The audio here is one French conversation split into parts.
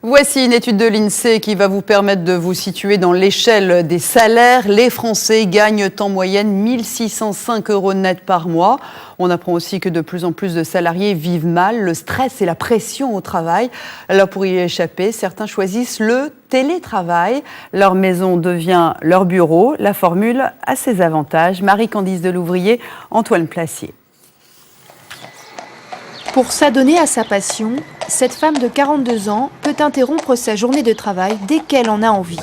Voici une étude de l'INSEE qui va vous permettre de vous situer dans l'échelle des salaires. Les Français gagnent en moyenne 1 605 € net par mois. On apprend aussi que de plus en plus de salariés vivent mal le stress et la pression au travail. Alors pour y échapper, certains choisissent le télétravail. Leur maison devient leur bureau. La formule a ses avantages. Marie-Candice Delouvrier, Antoine Placier. Pour s'adonner à sa passion, cette femme de 42 ans peut interrompre sa journée de travail dès qu'elle en a envie.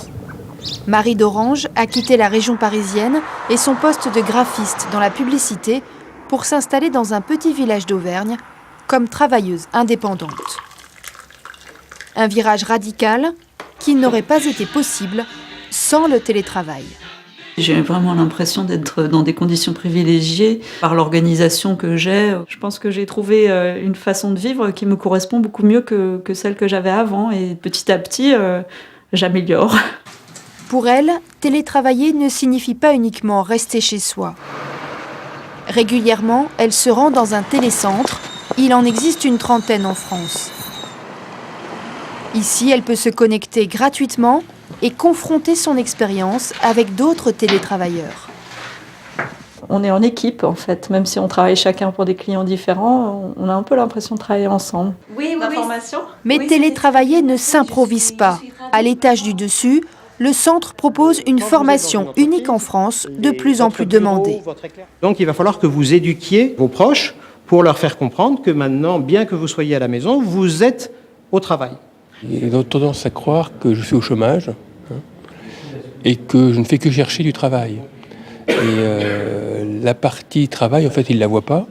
Marie d'Orange a quitté la région parisienne et son poste de graphiste dans la publicité pour s'installer dans un petit village d'Auvergne comme travailleuse indépendante. Un virage radical qui n'aurait pas été possible sans le télétravail. J'ai vraiment l'impression d'être dans des conditions privilégiées par l'organisation que j'ai. Je pense que j'ai trouvé une façon de vivre qui me correspond beaucoup mieux que celle que j'avais avant et petit à petit, j'améliore. Pour elle, télétravailler ne signifie pas uniquement rester chez soi. Régulièrement, elle se rend dans un télécentre. Il en existe une trentaine en France. Ici, elle peut se connecter gratuitement et confronter son expérience avec d'autres télétravailleurs. On est en équipe en fait, même si on travaille chacun pour des clients différents, on a un peu l'impression de travailler ensemble. Oui. Mais télétravailler ne s'improvise pas. À l'étage du dessus, le centre propose une formation unique en France, de plus en plus demandée. Donc il va falloir que vous éduquiez vos proches pour leur faire comprendre que maintenant, bien que vous soyez à la maison, vous êtes au travail. Ils ont tendance à croire que je suis au chômage et que je ne fais que chercher du travail. Et la partie travail, en fait, ils ne la voient pas.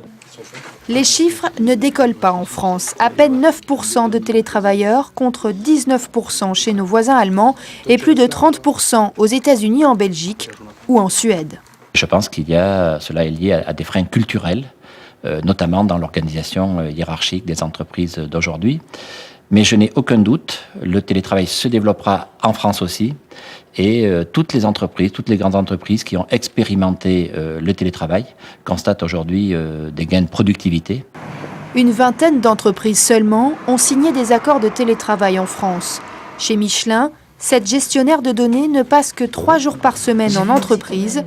Les chiffres ne décollent pas en France. À peine 9% de télétravailleurs contre 19% chez nos voisins allemands et plus de 30% aux États-Unis, en Belgique ou en Suède. Je pense cela est lié à des freins culturels, notamment dans l'organisation hiérarchique des entreprises d'aujourd'hui. Mais je n'ai aucun doute, le télétravail se développera en France aussi. Et toutes les grandes entreprises qui ont expérimenté le télétravail constatent aujourd'hui des gains de productivité. Une vingtaine d'entreprises seulement ont signé des accords de télétravail en France. Chez Michelin, cette gestionnaire de données ne passe que 3 jours par semaine en entreprise,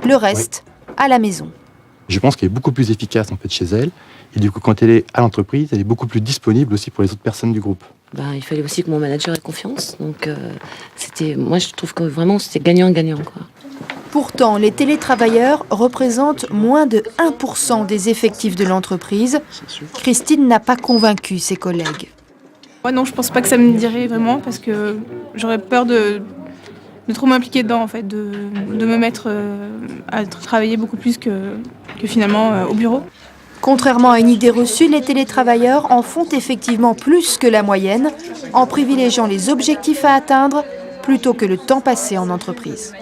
le reste à la maison. Je pense qu'elle est beaucoup plus efficace en fait chez elle. Et du coup, quand elle est à l'entreprise, elle est beaucoup plus disponible aussi pour les autres personnes du groupe. Il fallait aussi que mon manager ait confiance. Donc, moi, je trouve que vraiment, c'était gagnant-gagnant, quoi. Pourtant, les télétravailleurs représentent moins de 1% des effectifs de l'entreprise. Christine n'a pas convaincu ses collègues. Ouais, non, je pense pas que ça me dirait vraiment parce que j'aurais peur de trop m'impliquer dedans, en fait, de me mettre à travailler beaucoup plus que finalement au bureau. Contrairement à une idée reçue, les télétravailleurs en font effectivement plus que la moyenne en privilégiant les objectifs à atteindre plutôt que le temps passé en entreprise.